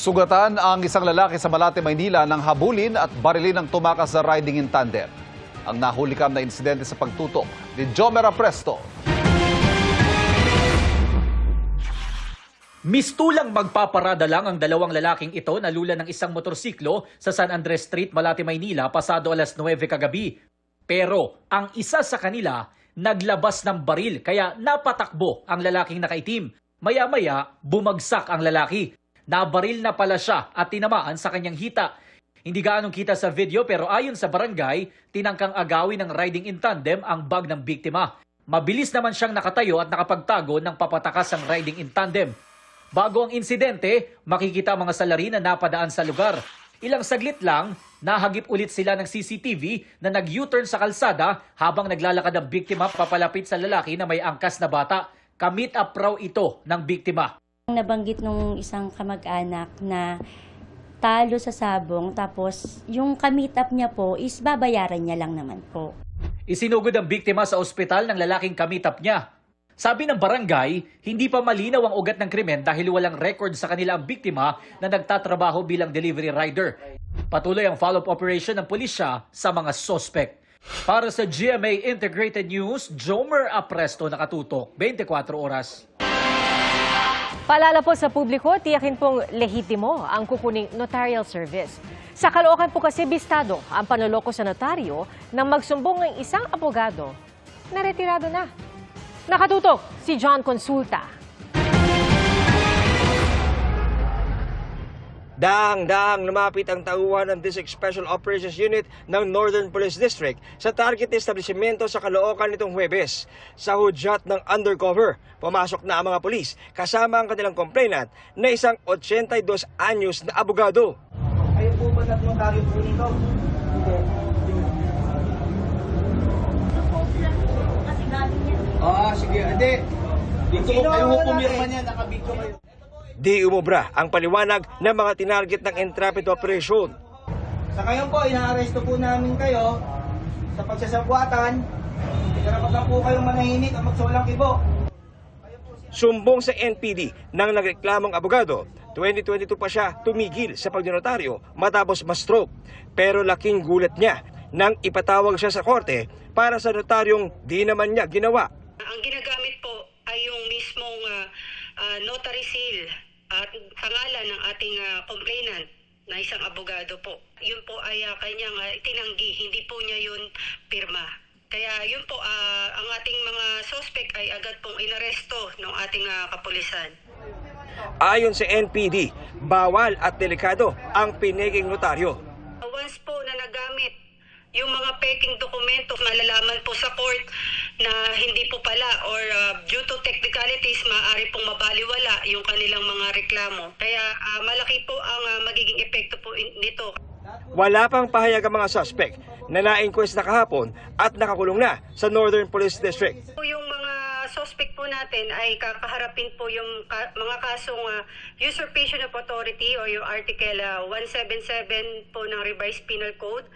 Sugatan ang isang lalaki sa Malate, Maynila nang habulin at barilin ng tumakas sa riding in tandem. Ang nahulikam na insidente sa pagtutok ni Jomer Apresto. Mistulang magpaparada lang ang dalawang lalaking ito na lula ng isang motorsiklo sa San Andres Street, Malate, Maynila pasado alas 9 kagabi. Pero ang isa sa kanila naglabas ng baril kaya napatakbo ang lalaking nakaitim. Maya-maya bumagsak ang lalaki. Nabaril na pala siya at tinamaan sa kanyang hita. Hindi gaanong kita sa video pero ayon sa barangay, tinangkang agawin ng riding in tandem ang bag ng biktima. Mabilis naman siyang nakatayo at nakapagtago ng papatakas ang riding in tandem. Bago ang insidente, makikita ang mga salarin na napadaan sa lugar. Ilang saglit lang, nahagip ulit sila ng CCTV na nag-U-turn sa kalsada habang naglalakad ang biktima papalapit sa lalaki na may angkas na bata. Kamit up raw ito ng biktima. Nabanggit nung isang kamag-anak na talo sa sabong tapos yung kamit up niya po is babayaran niya lang naman po. Isinugod ang biktima sa ospital ng lalaking kamit up niya. Sabi ng barangay, hindi pa malinaw ang ugat ng krimen dahil walang record sa kanila ang biktima na nagtatrabaho bilang delivery rider. Patuloy ang follow-up operation ng pulisya sa mga sospek. Para sa GMA Integrated News, Jomer Apresto, nakatutok 24 oras. Paalala po sa publiko, tiyakin pong lehitimo ang kukuning notarial service. Sa Caloocan po kasi bistado ang panloloko sa notaryo nang magsumbong ng isang abogado na retirado na. Nakatutok si John Consulta. Dahang-dahang lumapit ang tauhan ng District Special Operations Unit ng Northern Police District sa target establishmento sa Caloocan nitong Huwebes. Sa hudyat ng undercover, pumasok na ang mga pulis kasama ang kanilang complainant na isang 82 anyos na abogado. Ayun po ba notaryo po nito? Hindi. Sige. Hindi. Dito ko kayo pumirma niya, nakabidyo kayo. Di umubra ang paliwanag ng mga tinarget ng entrapment operation. Sa ngayon po, inaaresto po namin kayo sa pagsasabwatan. Karapatan po kayong manahimik at magsulang kibo. Sumbong sa NPD ng nagreklamong abogado, 2022 pa siya tumigil sa pagnotaryo matapos ma-stroke. Pero laking gulat niya nang ipatawag siya sa korte para sa notaryong di naman niya ginawa. Ang ginagamit po ay yung mismong notary seal at pangalan ng ating complainant na isang abogado po. Yun po ay kanyang tinanggi, hindi po niya yun pirma. Kaya yun po, ang ating mga suspect ay agad pong inaresto ng ating kapulisan. Ayon sa NPD, bawal at delikado ang piniging notaryo. Once po na nagamit yung mga peking dokumento, malalaman po sa court na hindi po pala or due to technicalities, maaari pong mabaliwala yung kanilang mga reklamo. Kaya malaki po ang magiging epekto po nito. Wala pang pahayag ang mga suspect na na-inquest na kahapon at nakakulong na sa Northern Police District. Yung mga suspect po natin ay kakaharapin po yung mga kasong usurpation of authority o yung Article 177 po ng Revised Penal Code,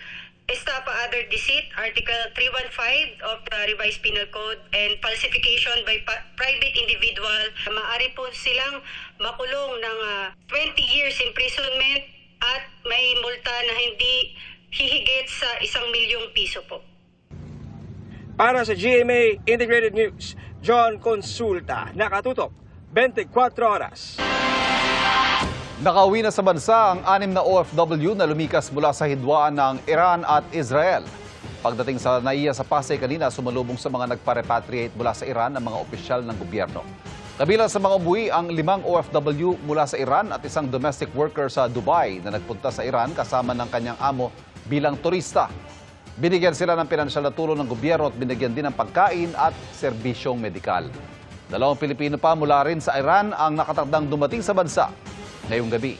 estafa other deceit, Article 315 of the Revised Penal Code, and falsification by private individual. Maaari po silang makulong ng 20 years imprisonment at may multa na hindi hihigit sa 1,000,000 piso po. Para sa GMA Integrated News, John Consulta, nakatutok 24 oras. Nakauwi na sa bansa ang 6 na OFW na lumikas mula sa hidwaan ng Iran at Israel. Pagdating sa NAIA sa Pasay kanina, sumalubong sa mga nagpa-repatriate mula sa Iran ang mga opisyal ng gobyerno. Kabilang sa mga umuwi ang 5 OFW mula sa Iran at isang domestic worker sa Dubai na nagpunta sa Iran kasama ng kanyang amo bilang turista. Binigyan sila ng pinansyal na tulong ng gobyerno at binigyan din ng pagkain at serbisyong medikal. 2 Pilipino pa mula rin sa Iran ang nakatakdang dumating sa bansa ngayong gabi.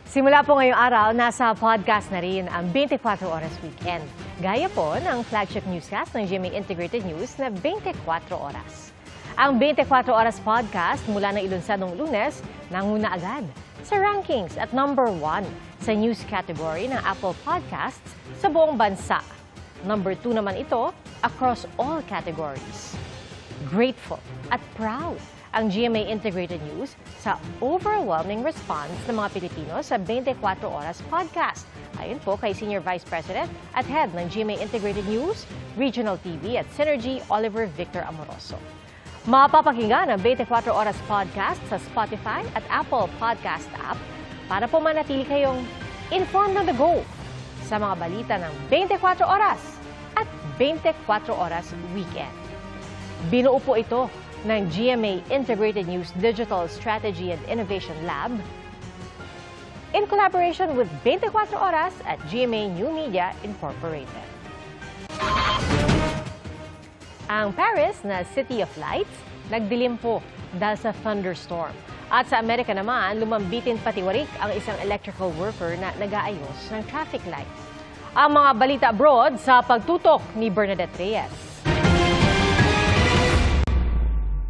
Simula po ngayong araw, nasa podcast na rin ang 24 Oras Weekend. Gaya po ng flagship newscast ng GMA Integrated News na 24 Oras. Ang 24 Oras podcast mula ng ilunsad noong Lunes, nanguna agad sa rankings at number 1 sa news category ng Apple Podcasts sa buong bansa. Number 2 naman ito across all categories. Grateful at proud ang GMA Integrated News sa overwhelming response ng mga Pilipino sa 24 Oras podcast. Ayon po kay Senior Vice President at Head ng GMA Integrated News, Regional TV at Synergy, Oliver Victor Amoroso. Mapapakinggan ang 24 Oras podcast sa Spotify at Apple Podcast app para po manatili kayong informed on the go sa mga balita ng 24 Oras at 24 Oras Weekend. Binuo po ito ng GMA Integrated News Digital Strategy and Innovation Lab in collaboration with 24 Oras at GMA New Media Incorporated. Ang Paris na City of Lights nagdilim po dahil sa thunderstorm. At sa Amerika naman, lumambitin patiwarik ang isang electrical worker na nag-aayos ng traffic lights. Ang mga balita abroad sa pagtutok ni Bernadette Reyes.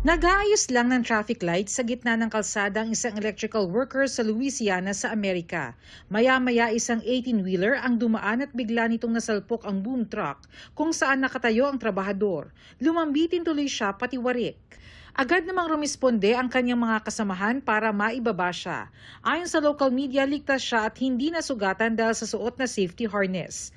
Nag-aayos lang ng traffic lights sa gitna ng kalsada ang isang electrical worker sa Louisiana sa Amerika. Maya-maya isang 18-wheeler ang dumaan at bigla nitong nasalpok ang boom truck kung saan nakatayo ang trabahador. Lumambitin tuloy siya patiwarik. Agad namang rumisponde ang kanyang mga kasamahan para maibaba siya. Ayon sa local media, ligtas siya at hindi nasugatan dahil sa suot na safety harness.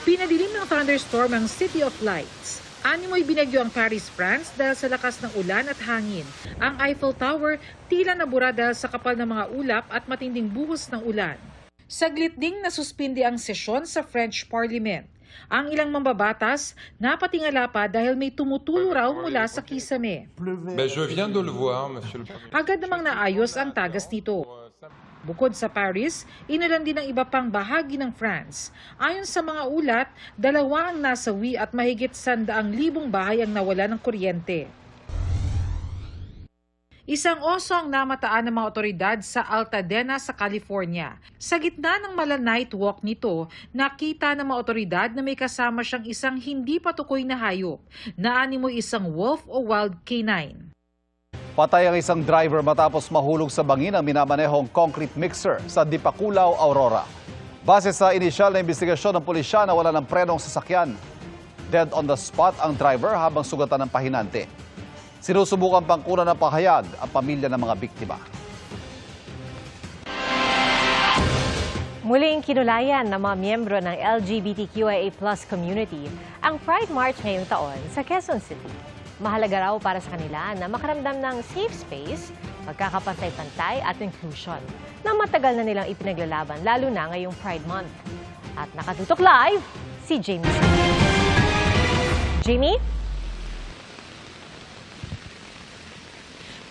Pinadilim ng thunderstorm ang City of Lights. Animoy binagyo ang Paris, France dahil sa lakas ng ulan at hangin. Ang Eiffel Tower tila nabura dahil sa kapal ng mga ulap at matinding buhos ng ulan. Saglit ding nasuspindi ang sesyon sa French Parliament. Ang ilang mambabatas napatingala pa dahil may tumutulo raw mula sa kisame. Agad namang naayos ang tagas nito. Bukod sa Paris, inulan din ang iba pang bahagi ng France. Ayon sa mga ulat, 2 ang nasawi at mahigit 100,000 bahay ang nawala ng kuryente. Isang oso ang namataan ng mga otoridad sa Altadena sa California. Sa gitna ng night walk nito, nakita ng mga otoridad na may kasama siyang isang hindi patukoy na hayop na animoy isang wolf o wild canine. Patay ang isang driver matapos mahulog sa bangin ang minamanehong concrete mixer sa Dipakulaw, Aurora. Base sa inisyal na investigasyon ng pulisya na wala ng prenong sasakyan. Dead on the spot ang driver habang sugatan ng pahinante. Sinusubukan pang kunan ng pahayag ang pamilya ng mga biktima. Muling kinulayan ng mga miyembro ng LGBTQIA+ community ang Pride March ngayong taon sa Quezon City. Mahalaga raw para sa kanila na makaramdam ng safe space, pagkakapantay-pantay at inclusion na matagal na nilang ipinaglalaban lalo na ngayong Pride Month. At nakatutok live si Jamie. Jamie?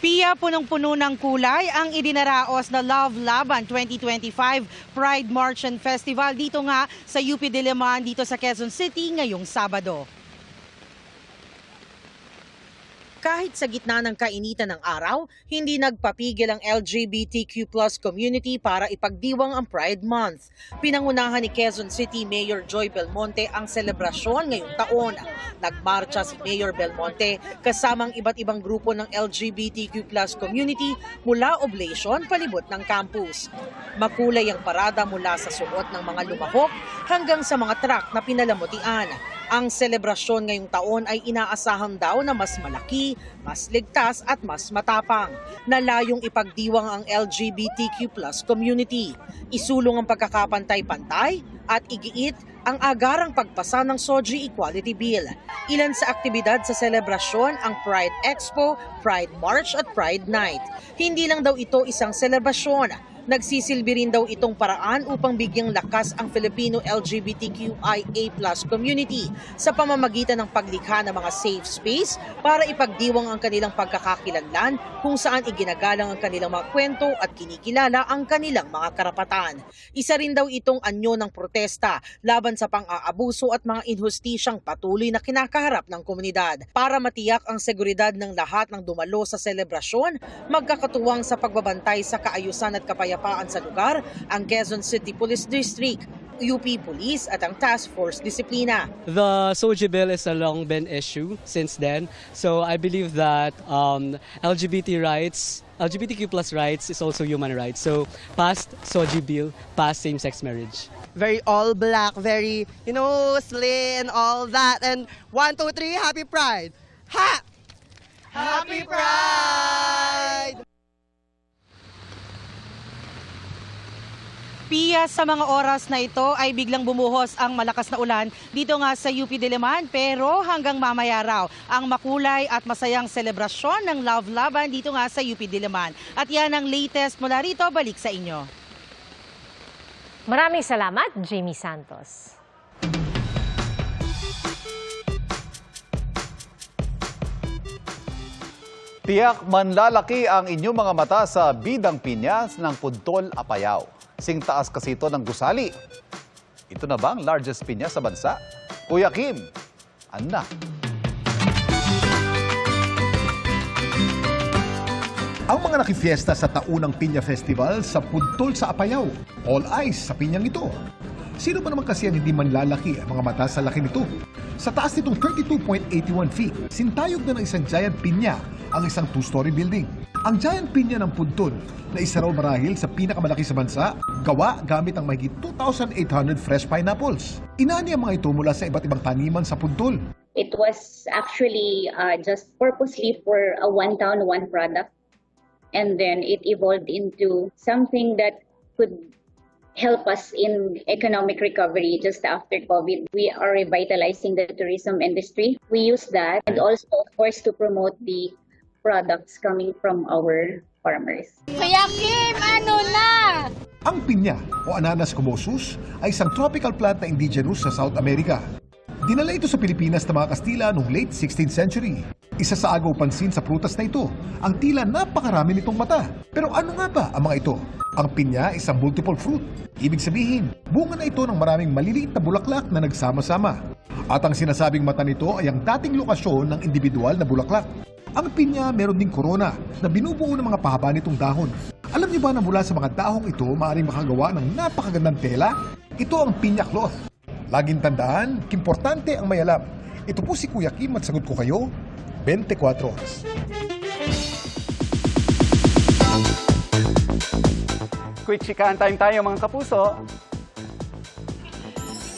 Pia, punong-puno ng kulay ang idinaraos na Love Laban 2025 Pride March and Festival dito nga sa UP Diliman dito sa Quezon City ngayong Sabado. Kahit sa gitna ng kainitan ng araw, hindi nagpapigil ang LGBTQ+ community para ipagdiwang ang Pride Month. Pinangunahan ni Quezon City Mayor Joy Belmonte ang selebrasyon ngayong taon. Nagmarcha si Mayor Belmonte kasamang iba't ibang grupo ng LGBTQ+ community mula Oblation palibot ng campus. Makulay ang parada mula sa suot ng mga lumahok hanggang sa mga truck na pinalamutian. Ang selebrasyon ngayong taon ay inaasahan daw na mas malaki, mas ligtas at mas matapang, na layong ipagdiwang ang LGBTQ+ community. Isulong ang pagkakapantay-pantay at igiit ang agarang pagpasa ng SOGI Equality Bill. Ilan sa aktibidad sa selebrasyon ang Pride Expo, Pride March at Pride Night. Hindi lang daw ito isang selebrasyon. Nagsisilbi rin daw itong paraan upang bigyang lakas ang Filipino LGBTQIA+ community sa pamamagitan ng paglikha ng mga safe space para ipagdiwang ang kanilang pagkakakilanlan kung saan iginagalang ang kanilang mga kwento at kinikilala ang kanilang mga karapatan. Isa rin daw itong anyo ng protesta laban sa pang-aabuso at mga injustisyang patuloy na kinakaharap ng komunidad. Para matiyak ang seguridad ng lahat ng dumalo sa selebrasyon, magkakatuwang sa pagbabantay sa kaayusan at kapayapaan sa lugar ang Quezon City Police District, UP Police at ang Task Force Disiplina. The SOGI bill is a long been issue since then. So I believe that LGBT rights LGBTQ plus rights is also human rights. So, past Soji Bill, past same-sex marriage. Very all black, very, slay and all that. And 1, 2, 3, Happy Pride! Ha! Happy Pride! Pia, sa mga oras na ito ay biglang bumuhos ang malakas na ulan dito nga sa UP Diliman, pero hanggang mamaya raw ang makulay at masayang selebrasyon ng Love Laban dito nga sa UP Diliman. At yan ang latest mula rito, balik sa inyo. Maraming salamat, Jamie Santos. Tiyak manlalaki ang inyong mga mata sa Bidang Piñas ng Puntol, Apayao. Sing taas kasi ito ng gusali. Ito na ba ang largest pinya sa bansa? Kuya Kim, Anna. Ang mga nakifiesta sa taunang Pinya Festival sa Puntol sa Apayao. All eyes sa pinyang ito. Sino ba naman kasi ang hindi manlalaki ang mga mata sa laki nito? Sa taas nitong 32.81 feet, sintayog na ng isang giant pinya ang isang two-story building. Ang giant pinya ng Puntol na isa raw marahil sa pinakamalaki sa bansa, gawa gamit ang mahigit 2,800 fresh pineapples. Inani ang mga ito mula sa iba't ibang taniman sa Puntol. It was actually just purposely for a one town, one product. And then it evolved into something that could help us in economic recovery just after COVID. We are revitalizing the tourism industry. We use that and also, of course, to promote the products coming from our farmers. Kuya Kim, ano na? Ang pinya o Ananas commosus ay isang tropical plant na indigenous sa South America. Dinala ito sa Pilipinas ng mga Kastila noong late 16th century. Isa sa agaw pansin sa prutas na ito, ang tila napakarami nitong mata. Pero ano nga ba ang mga ito? Ang pinya ay isang multiple fruit. Ibig sabihin, bunga na ito ng maraming maliliit na bulaklak na nagsama-sama. At ang sinasabing mata nito ay ang dating lokasyon ng individual na bulaklak. Ang pinya meron ding korona na binubuo ng mga pahaba nitong dahon. Alam niyo ba na mula sa mga dahong ito maaaring makagawa ng napakagandang tela? Ito ang pinya cloth. Laging tandaan, importante ang may alam. Ito po si Kuya Kim at sagot ko kayo, 24 oras. Quick chikahan time tayo mga kapuso.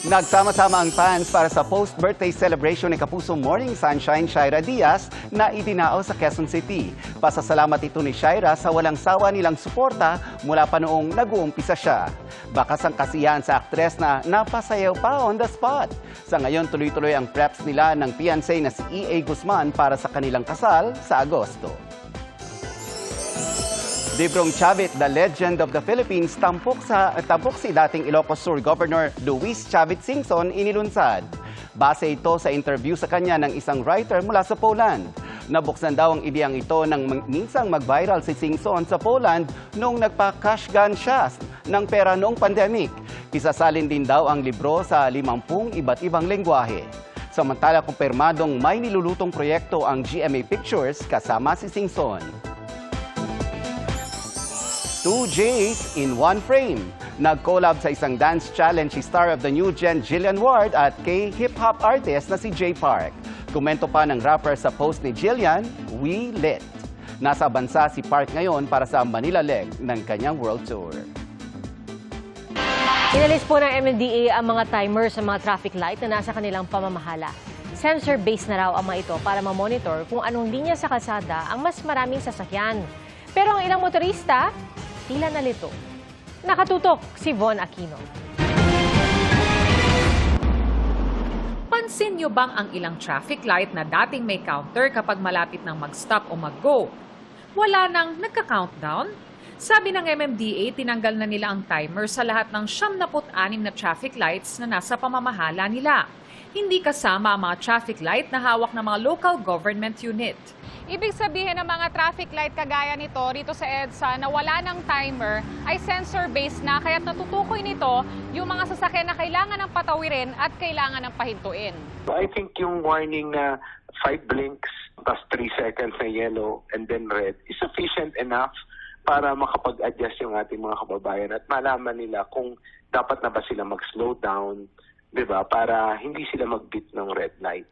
Nagsama-sama ang fans para sa post-birthday celebration ni Kapuso Morning Sunshine Shaira Diaz na idinao sa Quezon City. Pasasalamat ito ni Shaira sa walang sawa nilang suporta mula pa noong nag-uumpisa siya. Bakas ang kasiyahan sa aktres na napasayaw pa on the spot. Sa ngayon, tuloy-tuloy ang preps nila ng fiancé na si E.A. Guzman para sa kanilang kasal sa Agosto. Librong Chavit, the legend of the Philippines, tampok si dating Ilocos Sur Governor Luis Chavit Singson inilunsad. Base ito sa interview sa kanya ng isang writer mula sa Poland. Nabuksan daw ang ideyang ito nang minsang mag-viral si Singson sa Poland noong nagpa-cash gun siya ng pera noong pandemic. Isasalin din daw ang libro sa 50 iba't ibang lengguwahe. Samantala, kumpirmadong may nilulutong proyekto ang GMA Pictures kasama si Singson. 2 J's in one frame. Nag-collab sa isang dance challenge si star of the new gen Jillian Ward at kay hip-hop artist na si Jay Park. Komento pa ng rapper sa post ni Jillian, "We lit." Nasa bansa si Park ngayon para sa Manila leg ng kanyang world tour. Inalis po ng MMDA ang mga timer sa mga traffic light na nasa kanilang pamamahala. Sensor-based na raw ang mga ito para ma-monitor kung anong linya sa kalsada ang mas maraming sasakyan. Pero ang ilang motorista, tila nalito. Nakatutok si Von Aquino. Pansin niyo bang ang ilang traffic light na dating may counter kapag malapit ng mag-stop o mag-go? Wala nang nagka-countdown? Sabi ng MMDA, tinanggal na nila ang timer sa lahat ng 76 na traffic lights na nasa pamamahala nila. Hindi kasama ang mga traffic light na hawak ng mga local government unit. Ibig sabihin ng mga traffic light kagaya nito rito sa EDSA na wala ng timer ay sensor-based na kaya natutukoy nito yung mga sasakyan na kailangan ng patawirin at kailangan ng pahintuin. I think yung warning na 5 blinks plus 3 seconds na yellow and then red is sufficient enough para makapag-adjust yung ating mga kababayan at malaman nila kung dapat na ba sila mag-slow down, 'di ba? Para hindi sila mag-beat ng red light.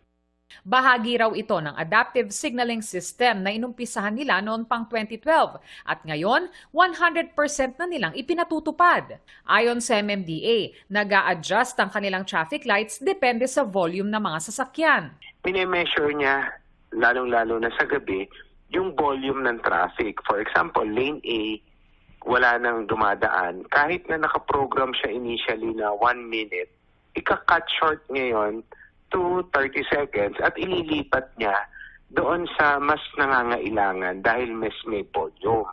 Bahagi raw ito ng adaptive signaling system na inumpisahan nila noon pang 2012 at ngayon 100% na nilang ipinatutupad. Ayon sa MMDA, nag-a-adjust ang kanilang traffic lights depende sa volume ng mga sasakyan. Mini-measure niya, lalong-lalo na sa gabi, yung volume ng traffic. For example, lane A, wala nang dumadaan. Kahit na nakaprogram siya initially na 1 minute, ika-cut short ngayon to 30 seconds at ililipat niya doon sa mas nangangailangan dahil mas may volume.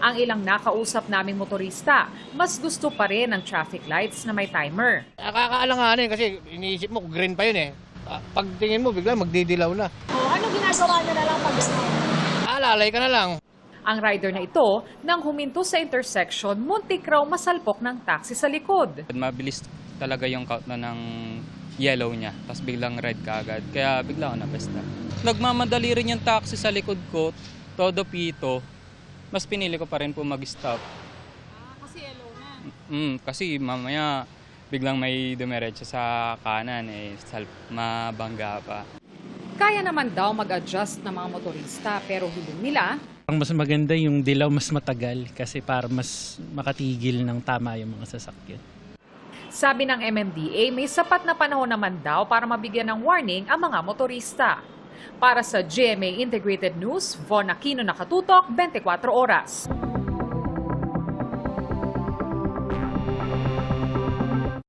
Ang ilang nakausap naming motorista, mas gusto pa rin ng traffic lights na may timer. Nakakaalanganin kasi iniisip mo green pa yun eh. Pagtingin mo bigla magdidilaw na. Ano ginagawa nyo na lang pag Alalay ka na lang. Ang rider na ito, nang huminto sa intersection, muntik raw masalpok ng taxi sa likod. Mabilis talaga yung count na ng yellow niya, tapos biglang red kaagad. Kaya bigla ako napesta. Nagmamadali rin yung taxi sa likod ko, todo pito. Mas pinili ko pa rin po mag-stop. Kasi yellow na. Kasi mamaya biglang may dumiretso sa kanan, mabangga pa. Kaya naman daw mag-adjust ng mga motorista pero hiling nila, Mas maganda yung dilaw mas matagal kasi para mas makatigil ng tama yung mga sasakyan. sabi ng MMDA, may sapat na panahon naman daw para mabigyan ng warning ang mga motorista. Para sa GMA Integrated News, Von Aquino, Nakatutok, 24 Oras.